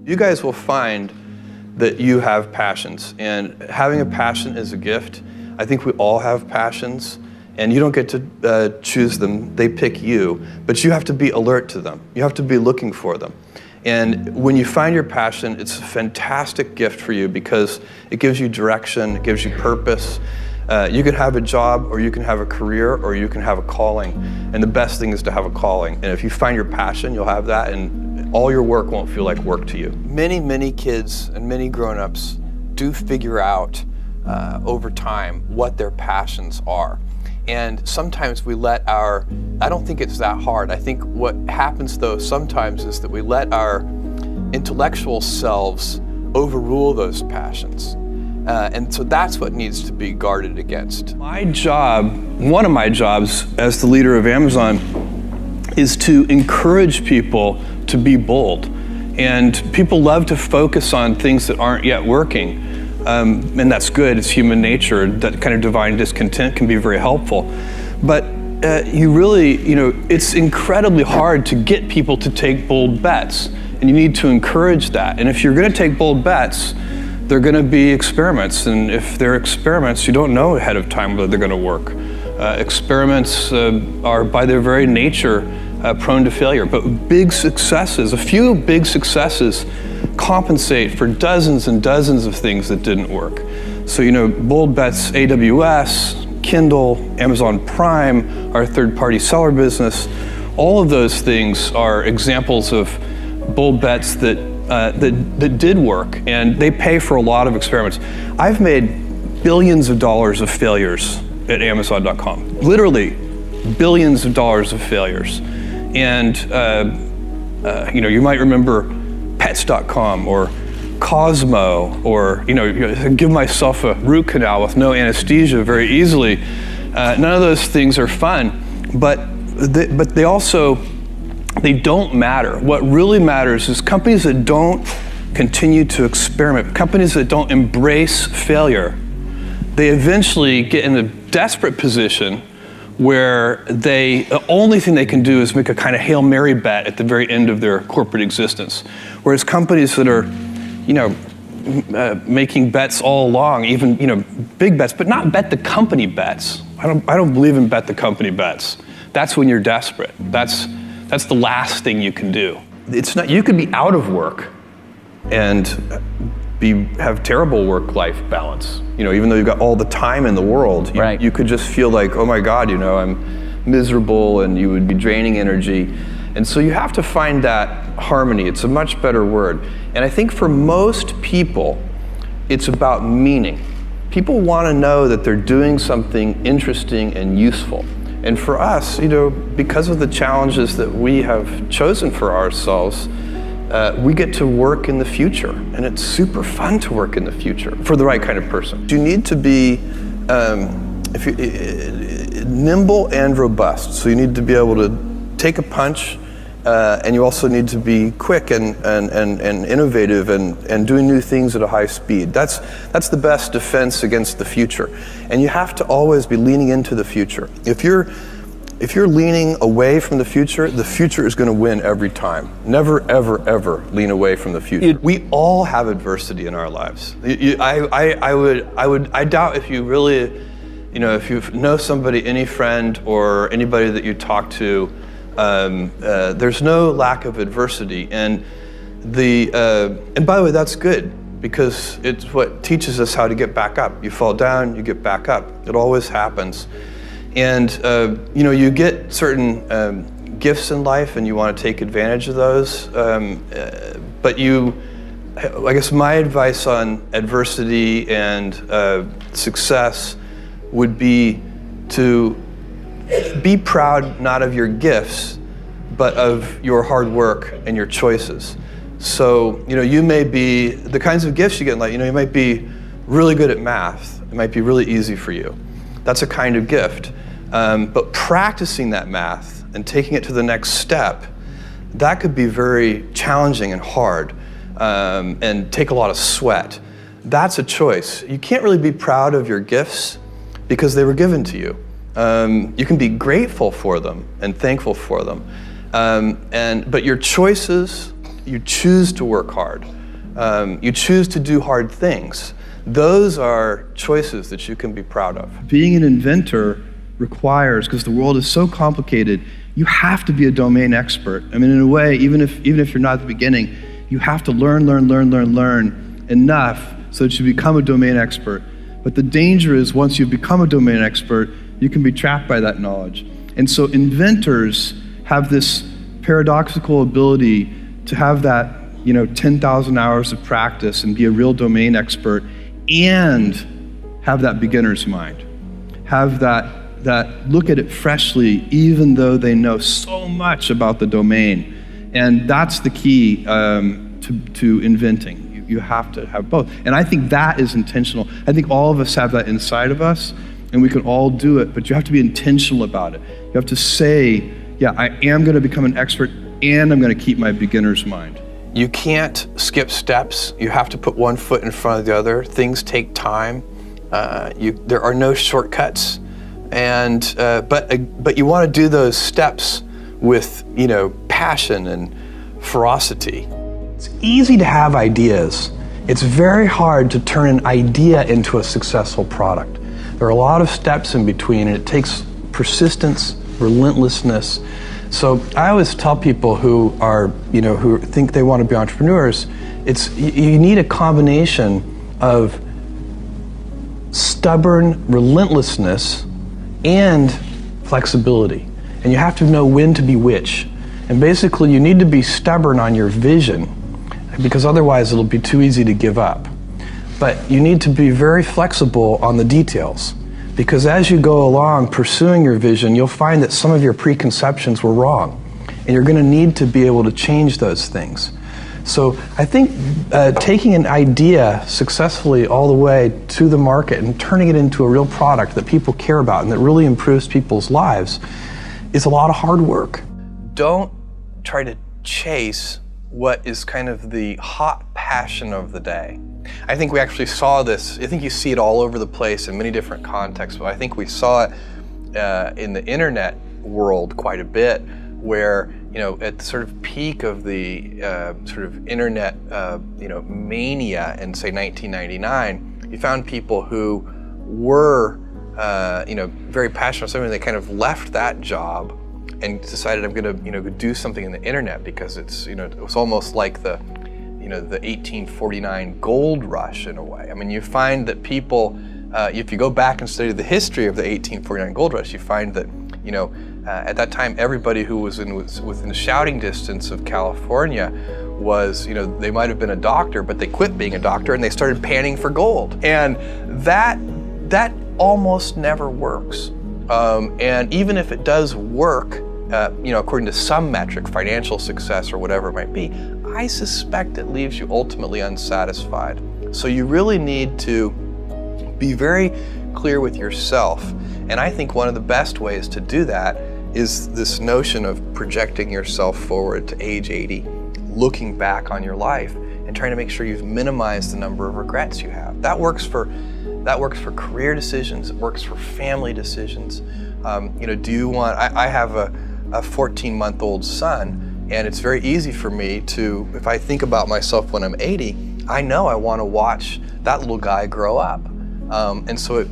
You guys will find that you have passions, and having a passion is a gift. I think we all have passions, and you don't get to choose them, they pick you, but you have to be alert to them. You have to be looking for them. And when you find your passion, it's a fantastic gift for you because it gives you direction, it gives you purpose. You can have a job, or you can have a career, or you can have a calling. And the best thing is to have a calling. And if you find your passion, you'll have that, and all your work won't feel like work to you. Many kids and many grown-ups do figure out over time what their passions are. And sometimes we let I don't think it's that hard. I think what happens though sometimes is that we let our intellectual selves overrule those passions. And so that's what needs to be guarded against. My job, one of my jobs as the leader of Amazon, is to encourage people to be bold. And people love to focus on things that aren't yet working. And that's good, it's human nature. That kind of divine discontent can be very helpful. But it's incredibly hard to get people to take bold bets. And you need to encourage that. And if you're gonna take bold bets, they're going to be experiments, and if they're experiments, you don't know ahead of time whether they're going to work. Experiments are by their very nature prone to failure, but a few big successes compensate for dozens and dozens of things that didn't work. So bold bets, AWS, Kindle, Amazon Prime, our third-party seller business, all of those things are examples of bold bets that did work, and they pay for a lot of experiments. I've made billions of dollars of failures at Amazon.com, literally billions of dollars of failures. And you might remember Pets.com or Cosmo, or give myself a root canal with no anesthesia very easily. None of those things are fun, but they don't matter. What really matters is companies that don't continue to experiment, companies that don't embrace failure, they eventually get in a desperate position where the only thing they can do is make a kind of Hail Mary bet at the very end of their corporate existence. Whereas companies that are, making bets all along, even, big bets, but not bet the company bets. I don't believe in bet the company bets. That's when you're desperate. That's the last thing you can do. It's not. You could be out of work and have terrible work-life balance. Even though you've got all the time in the world, right. You could just feel like, oh my God, I'm miserable, and you would be draining energy. And so you have to find that harmony. It's a much better word. And I think for most people, it's about meaning. People want to know that they're doing something interesting and useful. And for us, because of the challenges that we have chosen for ourselves, we get to work in the future, and it's super fun to work in the future for the right kind of person. You need to be nimble and robust. So you need to be able to take a punch, and you also need to be quick and innovative and doing new things at a high speed. That's the best defense against the future. And you have to always be leaning into the future. If you're leaning away from the future is going to win every time. Never, ever, ever lean away from the future. We all have adversity in our lives. I doubt if you really, if you know somebody, any friend or anybody that you talk to, there's no lack of adversity, and by the way, that's good, because it's what teaches us how to get back up. You fall down, you get back up. It always happens. And you get certain gifts in life, and you want to take advantage of those. But I guess my advice on adversity and success would be to be proud not of your gifts, but of your hard work and your choices. So, you may be, the kinds of gifts you get in life, you might be really good at math. It might be really easy for you. That's a kind of gift. But practicing that math and taking it to the next step, that could be very challenging and hard, and take a lot of sweat. That's a choice. You can't really be proud of your gifts because they were given to you. You can be grateful for them and thankful for them. But your choices you choose to work hard. You choose to do hard things. Those are choices that you can be proud of. Being an inventor requires, because the world is so complicated, you have to be a domain expert. I mean, in a way, even if you're not at the beginning, you have to learn enough so that you become a domain expert. But the danger is once you become a domain expert, you can be trapped by that knowledge. And so inventors have this paradoxical ability to have that 10,000 hours of practice and be a real domain expert and have that beginner's mind. Have that look at it freshly, even though they know so much about the domain. And that's the key to inventing. You have to have both. And I think that is intentional. I think all of us have that inside of us, and we can all do it, but you have to be intentional about it. You have to say, yeah, I am going to become an expert, and I'm going to keep my beginner's mind. You can't skip steps. You have to put one foot in front of the other. Things take time. There are no shortcuts. And but you want to do those steps with passion and ferocity. It's easy to have ideas. It's very hard to turn an idea into a successful product. There are a lot of steps in between, and it takes persistence, relentlessness. So I always tell people who think they want to be entrepreneurs, you need a combination of stubborn relentlessness and flexibility. And you have to know when to be which. And basically you need to be stubborn on your vision, because otherwise it'll be too easy to give up. But you need to be very flexible on the details, because as you go along pursuing your vision, you'll find that some of your preconceptions were wrong, and you're going to need to be able to change those things. So I think taking an idea successfully all the way to the market and turning it into a real product that people care about and that really improves people's lives is a lot of hard work. Don't try to chase what is kind of the hot passion of the day. I think we actually saw this. I think you see it all over the place in many different contexts, but I think we saw it in the internet world quite a bit, where at the sort of peak of the sort of internet mania in say 1999, you found people who were very passionate about something. They kind of left that job and decided, I'm going to do something in the internet, because it's it was almost like the 1849 gold rush in a way. I mean, you find that people, if you go back and study the history of the 1849 gold rush, you find that at that time everybody who was within shouting distance of California was they might have been a doctor, but they quit being a doctor and they started panning for gold, and that almost never works. And even if it does work, according to some metric, financial success or whatever it might be, I suspect it leaves you ultimately unsatisfied. So you really need to be very clear with yourself. And I think one of the best ways to do that is this notion of projecting yourself forward to age 80, looking back on your life and trying to make sure you've minimized the number of regrets you have. That works for career decisions. It works for family decisions. Do you want? I have a 14-month-old son, and it's very easy for me to, if I think about myself when I'm 80, I know I want to watch that little guy grow up. And so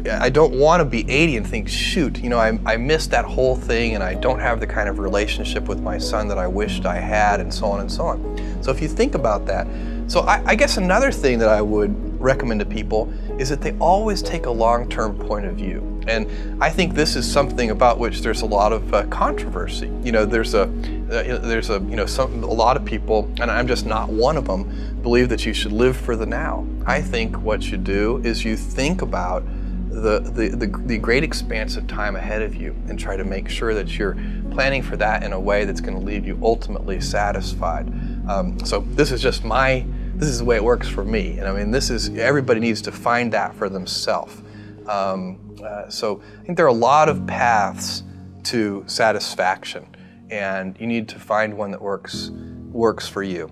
I don't want to be 80 and think, shoot, I missed that whole thing, and I don't have the kind of relationship with my son that I wished I had, and so on and so on. So if you think about that, so I guess another thing that I would recommend to people is that they always take a long-term point of view. And I think this is something about which there's a lot of controversy. There's a lot of people, and I'm just not one of them, believe that you should live for the now. I think what you do is you think about the great expanse of time ahead of you and try to make sure that you're planning for that in a way that's going to leave you ultimately satisfied. So this is the way it works for me. And I mean, everybody needs to find that for themselves. So I think there are a lot of paths to satisfaction, and you need to find one that works for you.